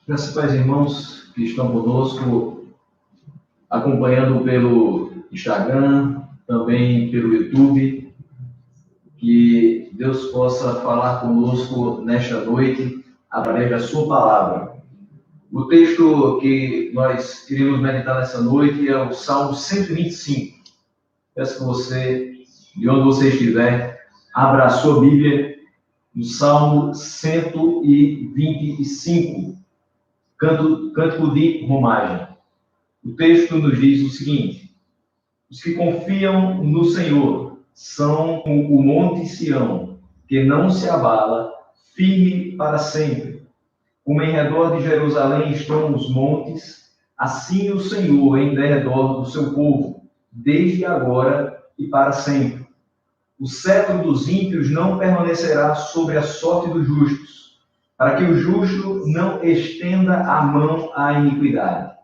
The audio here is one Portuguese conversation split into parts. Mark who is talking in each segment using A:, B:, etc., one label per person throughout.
A: Graças a Deus, irmãos que estão conosco, acompanhando pelo Instagram, também pelo YouTube, que Deus possa falar conosco nesta noite, através da sua palavra. O texto que nós queremos meditar nessa noite é o Salmo 125. Peço que você, de onde você estiver, abra a sua Bíblia no Salmo 125. Cântico de romagem. O texto nos diz o seguinte: os que confiam no Senhor são como o monte Sião, que não se abala, firme para sempre. Como em redor de Jerusalém estão os montes, assim o Senhor em derredor do seu povo, desde agora e para sempre. O cetro dos ímpios não permanecerá sobre a sorte dos justos, para que o justo não estenda a mão à iniquidade.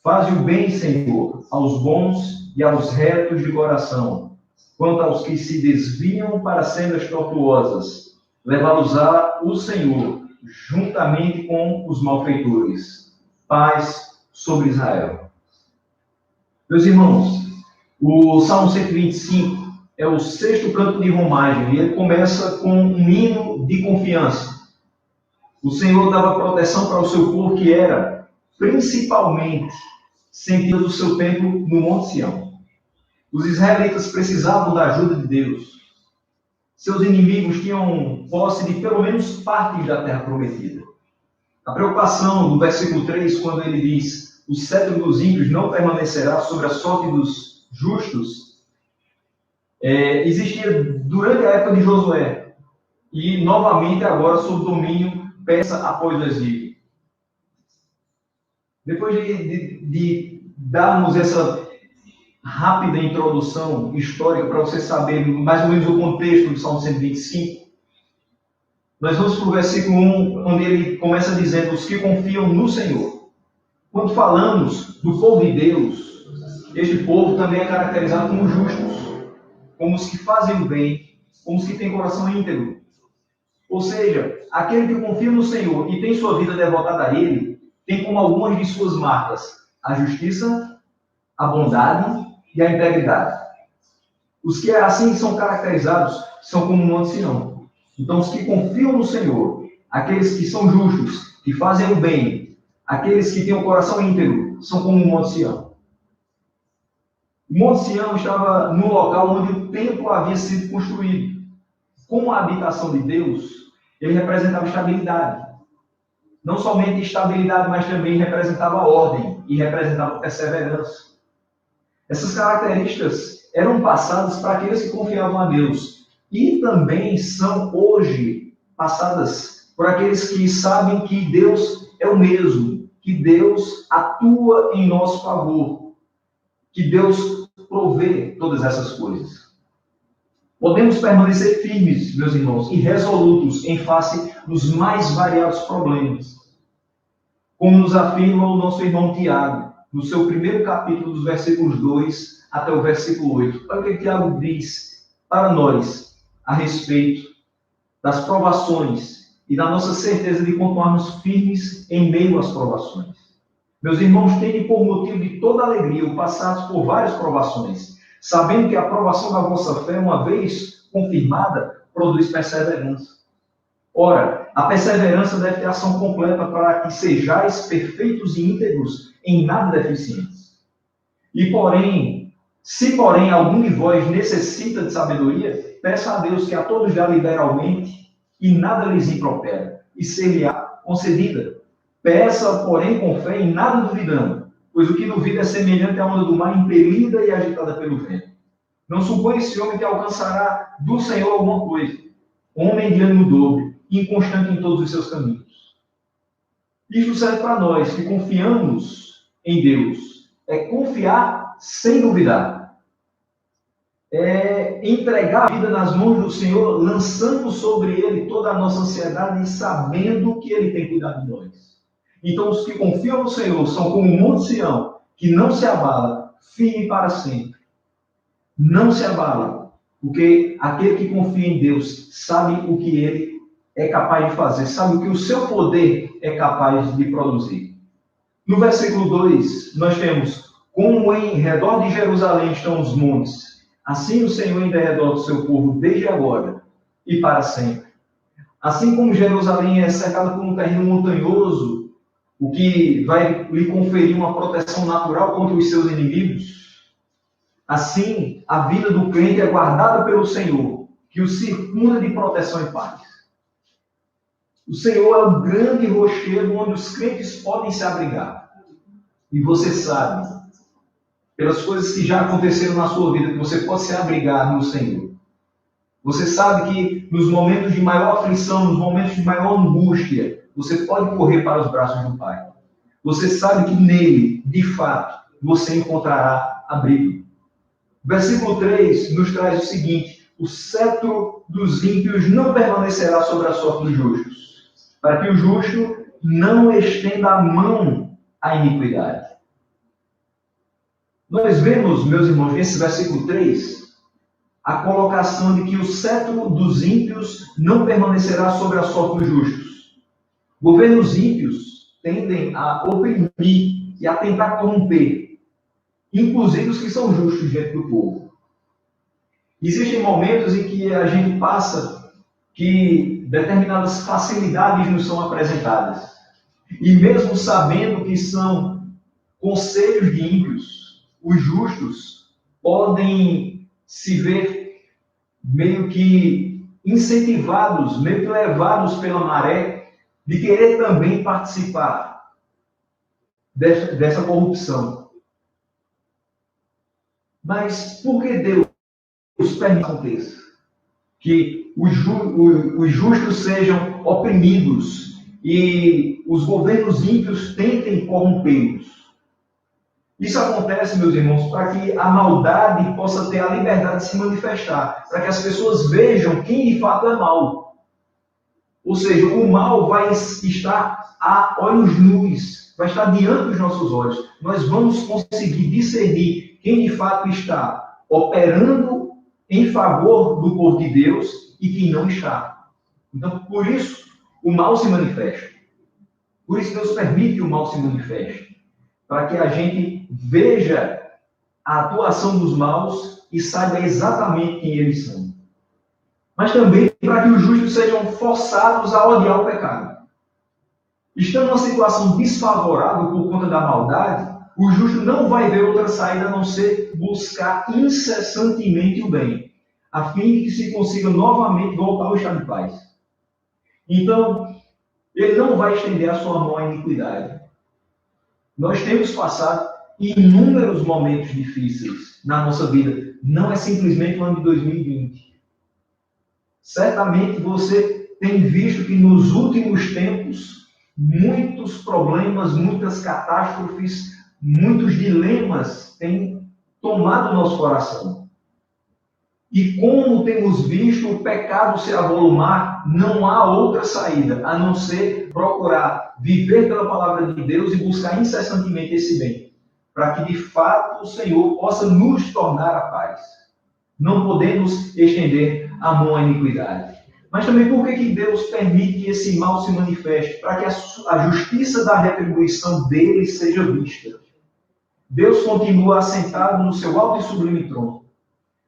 A: Faze o bem, Senhor, aos bons e aos retos de coração. Quanto aos que se desviam para sendas tortuosas, levá-los-á o Senhor, juntamente com os malfeitores. Paz sobre Israel. Meus irmãos, o Salmo 125 é o 6º canto de romagem, e ele começa com um hino de confiança. O Senhor dava proteção para o seu povo, que era principalmente sentido do seu templo no Monte Sião. Os israelitas precisavam da ajuda de Deus. Seus inimigos tinham posse de pelo menos parte da terra prometida. A preocupação no versículo 3, quando ele diz: o cetro dos ímpios não permanecerá sobre a sorte dos justos, existia durante a época de Josué e novamente agora sob o domínio persa após o exílio. Depois de darmos essa rápida introdução histórica para você saber mais ou menos o contexto do Salmo 125, nós vamos para o versículo 1, onde ele começa dizendo: os que confiam no Senhor. Quando falamos do povo de Deus, este povo também é caracterizado como justos, como os que fazem o bem, como os que têm coração íntegro. Ou seja, aquele que confia no Senhor e tem sua vida devotada a Ele, tem como algumas de suas marcas a justiça, a bondade e a integridade. Os que assim são caracterizados são como o Monte Sião. Então, os que confiam no Senhor, aqueles que são justos, que fazem o bem, aqueles que têm o coração íntegro, são como o Monte Sião. O Monte Sião estava no local onde o templo havia sido construído. Como a habitação de Deus, ele representava estabilidade. Não somente estabilidade, mas também representava ordem e representava perseverança. Essas características eram passadas para aqueles que confiavam a Deus. E também são hoje passadas por aqueles que sabem que Deus é o mesmo, que Deus atua em nosso favor, que Deus provê todas essas coisas. Podemos permanecer firmes, meus irmãos, e resolutos em face dos mais variados problemas. Como nos afirma o nosso irmão Tiago, no seu primeiro capítulo, dos versículos 2 até o versículo 8. Olha o que Tiago diz para nós a respeito das provações e da nossa certeza de continuarmos firmes em meio às provações. Meus irmãos, tende por motivo de toda alegria o passados por várias provações, sabendo que a aprovação da vossa fé, uma vez confirmada, produz perseverança. Ora, a perseverança deve ter ação completa para que sejais perfeitos e íntegros, em nada deficientes. Se porém algum de vós necessita de sabedoria, peça a Deus, que a todos dá liberalmente e nada lhes impropera, e ser-lhe-á concedida. Peça, porém, com fé, em nada duvidando, pois o que duvida é semelhante à onda do mar, impelida e agitada pelo vento. Não suponha esse homem que alcançará do Senhor alguma coisa. Homem de ânimo dobre, inconstante em todos os seus caminhos. Isto serve para nós que confiamos em Deus. É confiar sem duvidar. É entregar a vida nas mãos do Senhor, lançando sobre Ele toda a nossa ansiedade e sabendo que Ele tem cuidado de nós. Então, os que confiam no Senhor são como o Monte Sião, que não se abala, firme para sempre. Não se abala, porque aquele que confia em Deus sabe o que Ele é capaz de fazer, sabe o que o seu poder é capaz de produzir. No versículo 2, nós temos: como em redor de Jerusalém estão os montes, assim o Senhor em derredor do seu povo, desde agora e para sempre. Assim como Jerusalém é cercada por um terreno montanhoso, o que vai lhe conferir uma proteção natural contra os seus inimigos, assim a vida do crente é guardada pelo Senhor, que o circunda de proteção e paz. O Senhor é o grande rochedo onde os crentes podem se abrigar. E você sabe, pelas coisas que já aconteceram na sua vida, que você pode se abrigar no Senhor. Você sabe que nos momentos de maior aflição, nos momentos de maior angústia, você pode correr para os braços do Pai. Você sabe que nele, de fato, você encontrará abrigo. Versículo 3 nos traz o seguinte: o cetro dos ímpios não permanecerá sobre a sorte dos justos, para que o justo não estenda a mão à iniquidade. Nós vemos, meus irmãos, nesse versículo 3, a colocação de que o cetro dos ímpios não permanecerá sobre a sorte dos justos. Governos ímpios tendem a oprimir e a tentar corromper, inclusive os que são justos diante do povo. Existem momentos em que a gente passa que determinadas facilidades nos são apresentadas. E mesmo sabendo que são conselhos de ímpios, os justos podem se ver meio que incentivados, meio que levados pela maré, de querer também participar dessa corrupção. Mas por que Deus permite que aconteça? Que os justos sejam oprimidos e os governos ímpios tentem corrompê-los. Isso acontece, meus irmãos, para que a maldade possa ter a liberdade de se manifestar, para que as pessoas vejam quem de fato é mal. Ou seja, o mal vai estar a olhos nus, vai estar diante dos nossos olhos. Nós vamos conseguir discernir quem de fato está operando em favor do povo de Deus e quem não está. Então, por isso, o mal se manifesta. Por isso, Deus permite que o mal se manifeste, para que a gente veja a atuação dos maus e saiba exatamente quem eles são. Mas também para que os justos sejam forçados a odiar o pecado. Estando numa situação desfavorável por conta da maldade, o justo não vai ver outra saída a não ser buscar incessantemente o bem, a fim de que se consiga novamente voltar ao estado de paz. Então, ele não vai estender a sua mão à iniquidade. Nós temos passado inúmeros momentos difíceis na nossa vida. Não é simplesmente o ano de 2020. Certamente você tem visto que nos últimos tempos, muitos problemas, muitas catástrofes, muitos dilemas têm tomado o nosso coração. E como temos visto o pecado se avolumar, não há outra saída, a não ser procurar viver pela palavra de Deus e buscar incessantemente esse bem, para que de fato o Senhor possa nos tornar a paz. Não podemos estender a mão à iniquidade. Mas também por que Deus permite que esse mal se manifeste? Para que a justiça da retribuição dele seja vista. Deus continua assentado no seu alto e sublime trono.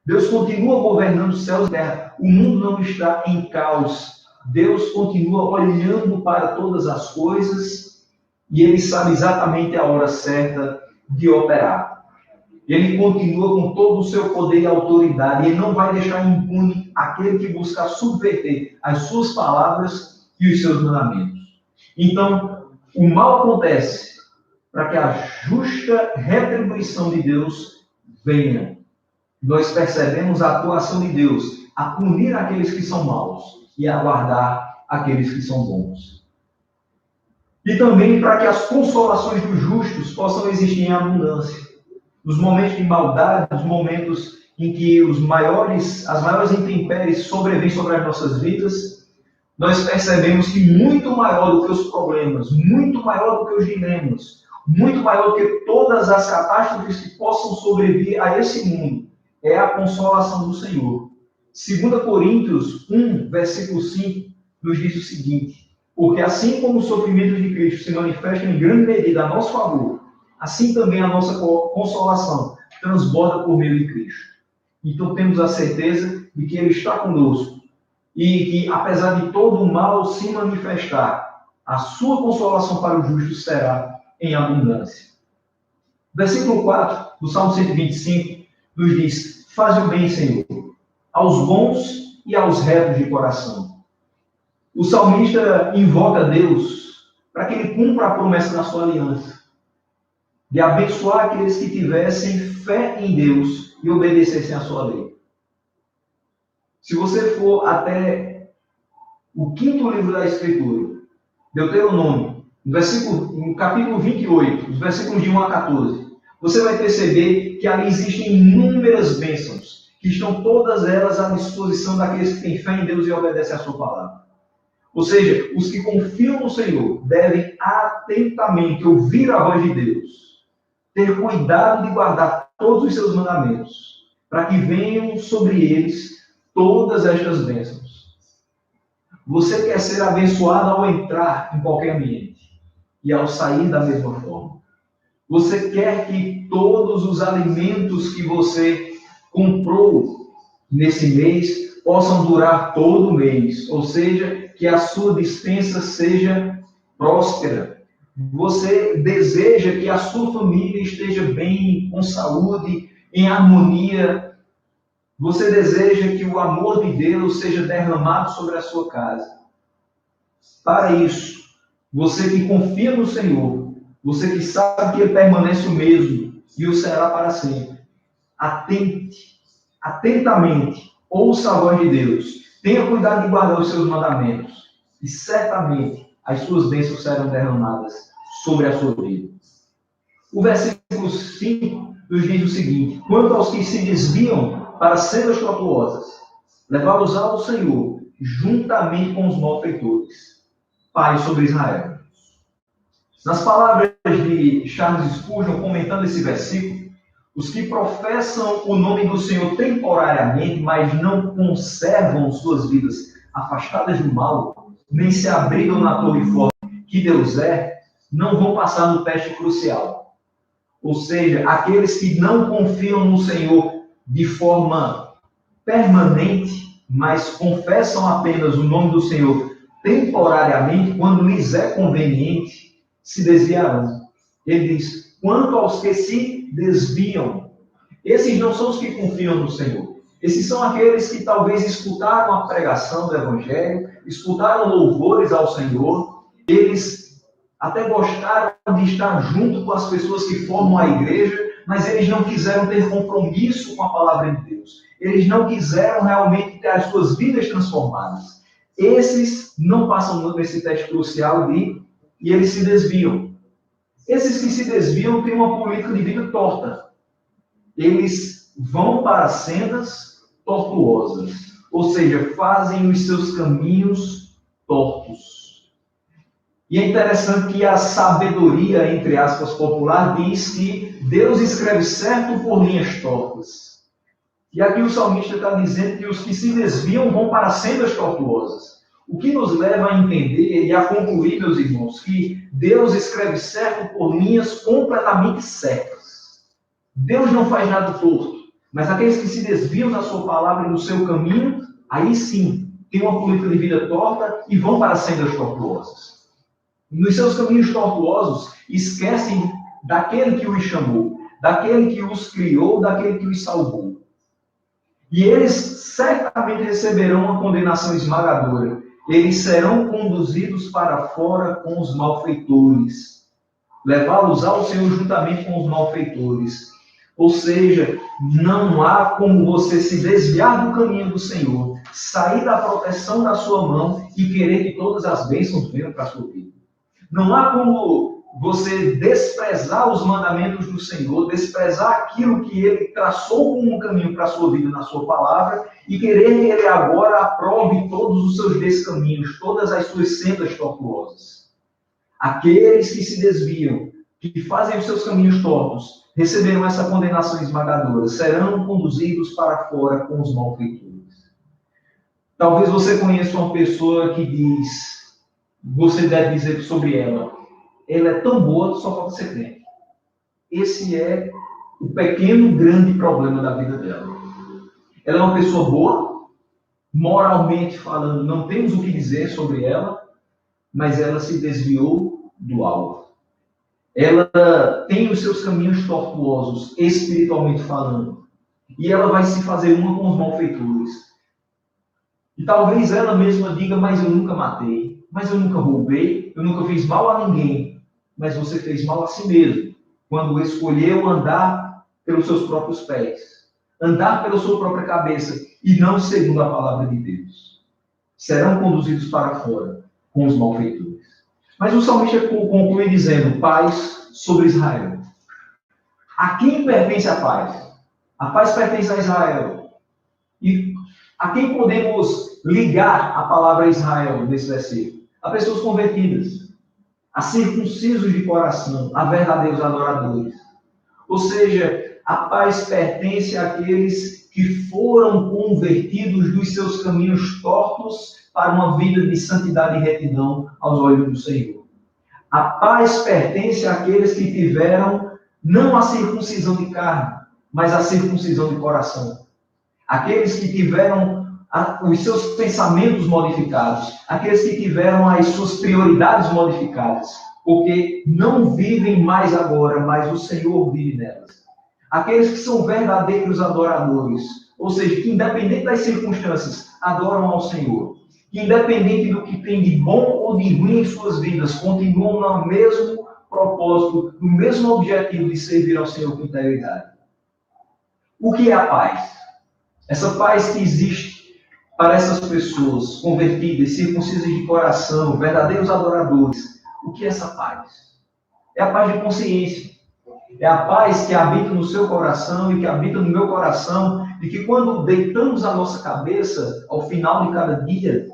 A: Deus continua governando os céus e a terra. O mundo não está em caos. Deus continua olhando para todas as coisas e ele sabe exatamente a hora certa de operar. Ele continua com todo o seu poder e autoridade. E ele não vai deixar impune aquele que busca subverter as suas palavras e os seus mandamentos. Então, o mal acontece para que a justa retribuição de Deus venha. Nós percebemos a atuação de Deus a punir aqueles que são maus e a guardar aqueles que são bons. E também para que as consolações dos justos possam existir em abundância. Nos momentos de maldade, nos momentos em que as maiores intempéries sobrevêm sobre as nossas vidas, nós percebemos que muito maior do que os problemas, muito maior do que os dilemas, muito maior do que todas as catástrofes que possam sobrevir a esse mundo, é a consolação do Senhor. 2 Coríntios 1, versículo 5, nos diz o seguinte: porque assim como o sofrimento de Cristo se manifesta em grande medida a nosso favor, assim também a nossa consolação transborda por meio de Cristo. Então temos a certeza de que Ele está conosco e que, apesar de todo o mal se manifestar, a sua consolação para o justo será em abundância. Versículo 4 do Salmo 125 nos diz: faze o bem, Senhor, aos bons e aos retos de coração. O salmista invoca Deus para que ele cumpra a promessa da sua aliança, de abençoar aqueles que tivessem fé em Deus e obedecessem à sua lei. Se você for até o 5º livro da Escritura, Deuteronômio, no capítulo 28, os versículos de 1 a 14, você vai perceber que ali existem inúmeras bênçãos, que estão todas elas à disposição daqueles que têm fé em Deus e obedecem à sua palavra. Ou seja, os que confiam no Senhor devem atentamente ouvir a voz de Deus, ter cuidado de guardar todos os seus mandamentos, para que venham sobre eles todas estas bênçãos. Você quer ser abençoado ao entrar em qualquer ambiente e ao sair da mesma forma. Você quer que todos os alimentos que você comprou nesse mês possam durar todo o mês, ou seja, que a sua despensa seja próspera. Você deseja que a sua família esteja bem, com saúde, em harmonia. Você deseja que o amor de Deus seja derramado sobre a sua casa. Para isso, você que confia no Senhor, você que sabe que Ele permanece o mesmo e o será para sempre, atentamente, ouça a voz de Deus, tenha cuidado de guardar os seus mandamentos e certamente as suas bênçãos serão derramadas sobre a sua vida. O versículo 5 nos diz o seguinte: quanto aos que se desviam para sendas tortuosas, levá-los ao Senhor, juntamente com os malfeitores, Pai sobre Israel. Nas palavras de Charles Spurgeon, comentando esse versículo, os que professam o nome do Senhor temporariamente, mas não conservam suas vidas afastadas do mal, nem se abrigam na torre forte que Deus é, não vão passar no teste crucial. Ou seja, aqueles que não confiam no Senhor de forma permanente, mas confessam apenas o nome do Senhor temporariamente, quando lhes é conveniente, se desviarão. Ele diz: quanto aos que se desviam, esses não são os que confiam no Senhor. Esses são aqueles que talvez escutaram a pregação do Evangelho, escutaram louvores ao Senhor, eles até gostaram de estar junto com as pessoas que formam a igreja, mas eles não quiseram ter compromisso com a palavra de Deus. Eles não quiseram realmente ter as suas vidas transformadas. Esses não passam nesse teste crucial e eles se desviam. Esses que se desviam têm uma política de vida torta. Eles vão para sendas tortuosas, ou seja, fazem os seus caminhos tortos. E é interessante que a sabedoria, entre aspas, popular, diz que Deus escreve certo por linhas tortas. E aqui o salmista está dizendo que os que se desviam vão para sendas tortuosas. O que nos leva a entender e a concluir, meus irmãos, que Deus escreve certo por linhas completamente certas. Deus não faz nada torto, mas aqueles que se desviam da sua palavra e do seu caminho, aí sim, têm uma política de vida torta e vão para sendas tortuosas. Nos seus caminhos tortuosos, esquecem daquele que os chamou, daquele que os criou, daquele que os salvou. E eles certamente receberão uma condenação esmagadora. Eles serão conduzidos para fora com os malfeitores. Levá-los ao Senhor juntamente com os malfeitores. Ou seja, não há como você se desviar do caminho do Senhor, sair da proteção da sua mão e querer que todas as bênçãos venham para a sua vida. Não há como você desprezar os mandamentos do Senhor, desprezar aquilo que Ele traçou como um caminho para a sua vida na sua palavra e querer que Ele agora aprove todos os seus descaminhos, todas as suas sendas tortuosas. Aqueles que se desviam, que fazem os seus caminhos tortos, receberão essa condenação esmagadora, serão conduzidos para fora com os malfeitores. Talvez você conheça uma pessoa que diz, você deve dizer sobre ela é tão boa que só falta ser crente. Esse é o pequeno, grande problema da vida dela. Ela é uma pessoa boa, moralmente falando, não temos o que dizer sobre ela, mas ela se desviou do alvo. Ela tem os seus caminhos tortuosos, espiritualmente falando, e ela vai se fazer uma com os malfeitores. E talvez ela mesma diga, mas eu nunca matei, mas eu nunca roubei, eu nunca fiz mal a ninguém, mas você fez mal a si mesmo, quando escolheu andar pelos seus próprios pés, andar pela sua própria cabeça, e não segundo a palavra de Deus. Serão conduzidos para fora com os malfeitores. Mas o salmista conclui dizendo, paz sobre Israel. A quem pertence a paz? A paz pertence a Israel. E a quem podemos ligar a palavra Israel nesse versículo? A pessoas convertidas, a circuncisos de coração, a verdadeiros adoradores. Ou seja, a paz pertence àqueles que foram convertidos dos seus caminhos tortos para uma vida de santidade e retidão aos olhos do Senhor. A paz pertence àqueles que tiveram não a circuncisão de carne, mas a circuncisão de coração. Aqueles que tiveram os seus pensamentos modificados, aqueles que tiveram as suas prioridades modificadas, porque não vivem mais agora, mas o Senhor vive nelas. Aqueles que são verdadeiros adoradores, ou seja, que independente das circunstâncias, adoram ao Senhor. Que independente do que tem de bom ou de ruim em suas vidas, continuam no mesmo propósito, no mesmo objetivo de servir ao Senhor com integridade. O que é a paz? Essa paz que existe para essas pessoas convertidas, circuncisas de coração, verdadeiros adoradores. O que é essa paz? É a paz de consciência. É a paz que habita no seu coração e que habita no meu coração, e que quando deitamos a nossa cabeça ao final de cada dia,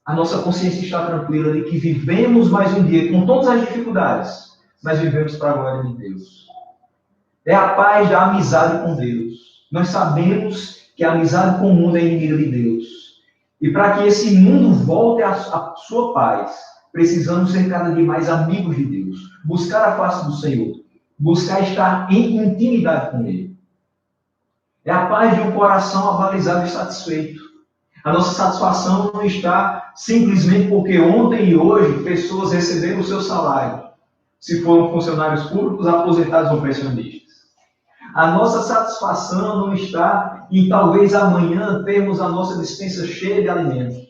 A: a nossa consciência está tranquila de que vivemos mais um dia com todas as dificuldades, mas vivemos para a glória de Deus. É a paz da amizade com Deus. Nós sabemos que a amizade com o mundo é inimiga de Deus. E para que esse mundo volte à sua paz, precisamos ser cada dia mais amigos de Deus, buscar a face do Senhor, buscar estar em intimidade com Ele. É a paz de um coração abalizado e satisfeito. A nossa satisfação não está simplesmente porque ontem e hoje pessoas receberam o seu salário, se foram funcionários públicos, aposentados ou pensionistas. A nossa satisfação não está em talvez amanhã termos a nossa despensa cheia de alimentos.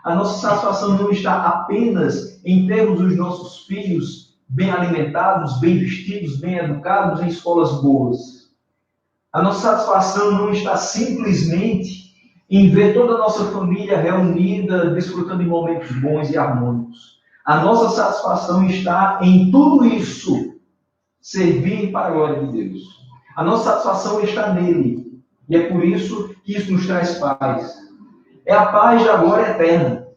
A: A nossa satisfação não está apenas em termos os nossos filhos bem alimentados, bem vestidos, bem educados, em escolas boas. A nossa satisfação não está simplesmente em ver toda a nossa família reunida, desfrutando de momentos bons e harmônicos. A nossa satisfação está em tudo isso servir para a glória de Deus. A nossa satisfação está nele. E é por isso que isso nos traz paz. É a paz da glória eterna.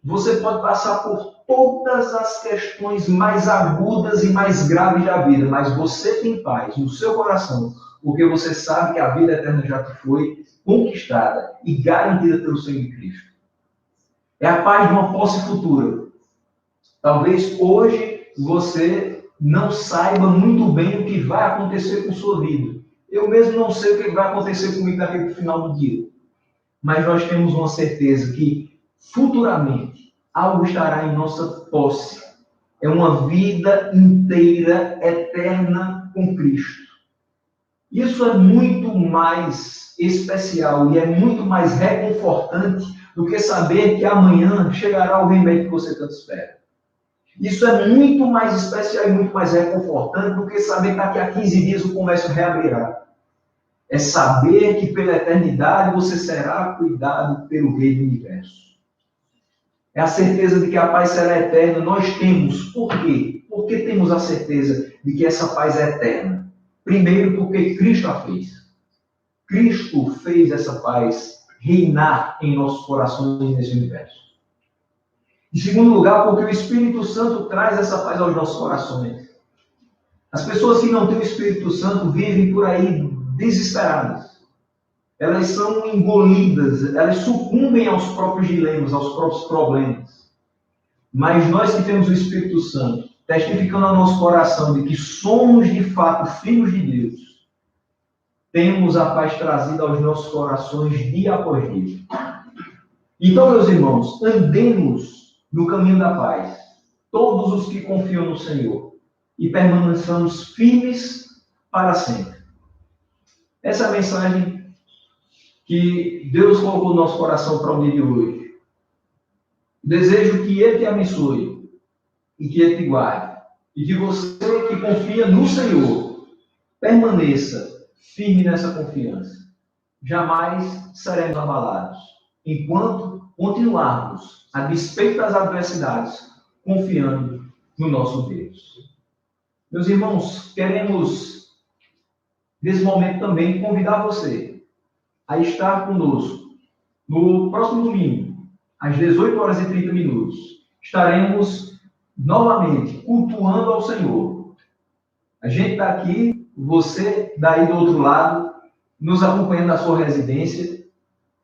A: Você pode passar por todas as questões mais agudas e mais graves da vida, mas você tem paz no seu coração, porque você sabe que a vida eterna já te foi conquistada e garantida pelo sangue de Cristo. É a paz de uma posse futura. Talvez hoje você não saiba muito bem o que vai acontecer com sua vida. Eu mesmo não sei o que vai acontecer comigo daqui para o final do dia. Mas nós temos uma certeza que futuramente algo estará em nossa posse. É uma vida inteira, eterna com Cristo. Isso é muito mais especial e é muito mais reconfortante do que saber que amanhã chegará o remédio que você tanto espera. Isso é muito mais especial e muito mais reconfortante do que saber que daqui a 15 dias o comércio reabrirá. É saber que pela eternidade você será cuidado pelo Rei do Universo. É a certeza de que a paz será eterna. Nós temos. Por quê? Por que temos a certeza de que essa paz é eterna? Primeiro, porque Cristo a fez. Cristo fez essa paz reinar em nossos corações e nesse universo. Em segundo lugar, porque o Espírito Santo traz essa paz aos nossos corações. As pessoas que não têm o Espírito Santo vivem por aí desesperadas. elas são engolidas, elas sucumbem aos próprios dilemas, aos próprios problemas. Mas nós que temos o Espírito Santo, testificando ao nosso coração de que somos de fato filhos de Deus, temos a paz trazida aos nossos corações dia após dia. Então, meus irmãos, andemos no caminho da paz, todos os que confiam no Senhor, e permaneçamos firmes para sempre. Essa é a mensagem que Deus colocou no nosso coração para o dia de hoje. Desejo que Ele te abençoe e que Ele te guarde. E que você que confia no Senhor permaneça firme nessa confiança. Jamais seremos abalados, enquanto continuarmos, a despeito das adversidades, confiando no nosso Deus. Meus irmãos, queremos, nesse momento também, convidar você a estar conosco no próximo domingo, às 18h30. Estaremos novamente cultuando ao Senhor. A gente está aqui, você daí do outro lado, nos acompanhando na sua residência,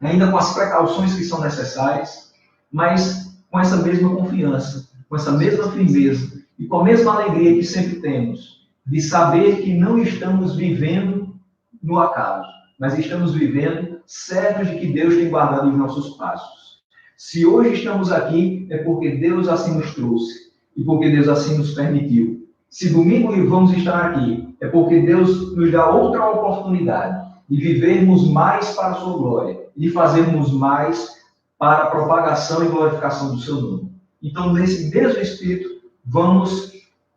A: ainda com as precauções que são necessárias, mas com essa mesma confiança, com essa mesma firmeza e com a mesma alegria que sempre temos, de saber que não estamos vivendo no acaso, mas estamos vivendo certos de que Deus tem guardado os nossos passos. Se hoje estamos aqui, é porque Deus assim nos trouxe e porque Deus assim nos permitiu. Se domingo vamos estar aqui, é porque Deus nos dá outra oportunidade de vivermos mais para a sua glória e de fazermos mais para a propagação e glorificação do seu nome. Então, nesse mesmo espírito, vamos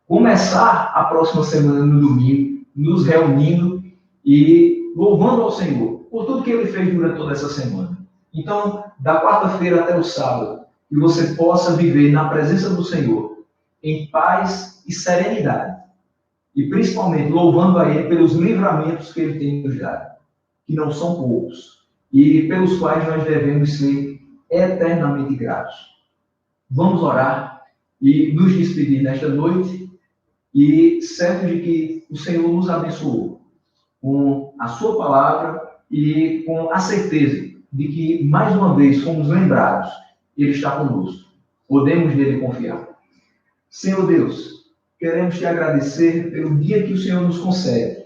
A: começar a próxima semana no domingo, nos reunindo e louvando ao Senhor por tudo que Ele fez durante toda essa semana. Então, da quarta-feira até o sábado, que você possa viver na presença do Senhor em paz e serenidade. E principalmente louvando a Ele pelos livramentos que Ele tem nos dado, que não são poucos, e pelos quais nós devemos ser eternamente gratos. Vamos orar e nos despedir nesta noite, e certo de que o Senhor nos abençoou com a sua palavra e com a certeza de que, mais uma vez, fomos lembrados, Ele está conosco. Podemos nele confiar. Senhor Deus, queremos te agradecer pelo dia que o Senhor nos concede,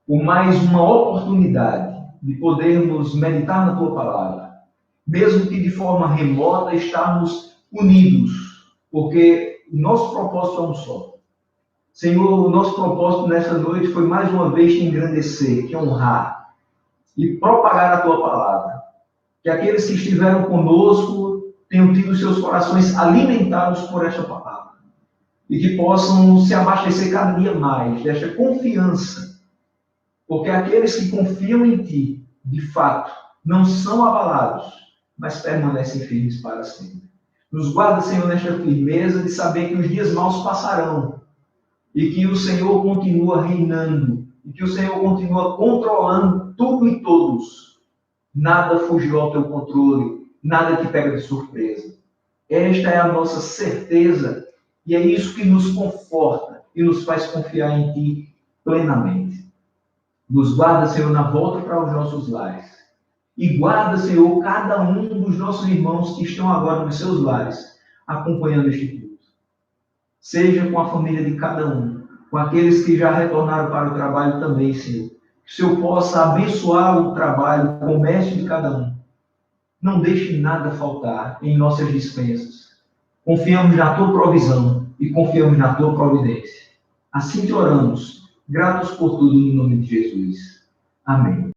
A: por mais uma oportunidade de podermos meditar na tua palavra, mesmo que de forma remota estarmos unidos, porque o nosso propósito é um só. Senhor, o nosso propósito nessa noite foi mais uma vez te engrandecer, te honrar e propagar a tua palavra. Que aqueles que estiveram conosco tenham tido seus corações alimentados por esta palavra e que possam se abastecer cada dia mais desta confiança, porque aqueles que confiam em ti, de fato, não são abalados, mas permanecem firmes para sempre. Nos guarda, Senhor, nesta firmeza de saber que os dias maus passarão e que o Senhor continua reinando e que o Senhor continua controlando tudo e todos. Nada fugiu ao teu controle, nada te pega de surpresa. Esta é a nossa certeza e é isso que nos conforta e nos faz confiar em ti plenamente. Nos guarda, Senhor, na volta para os nossos lares. E guarda, Senhor, cada um dos nossos irmãos que estão agora nos seus lares, acompanhando este culto. Seja com a família de cada um, com aqueles que já retornaram para o trabalho também, Senhor. Que o Senhor possa abençoar o trabalho, o comércio de cada um. Não deixe nada faltar em nossas dispensas. Confiamos na tua provisão e confiamos na tua providência. Assim te oramos, gratos por tudo no nome de Jesus. Amém.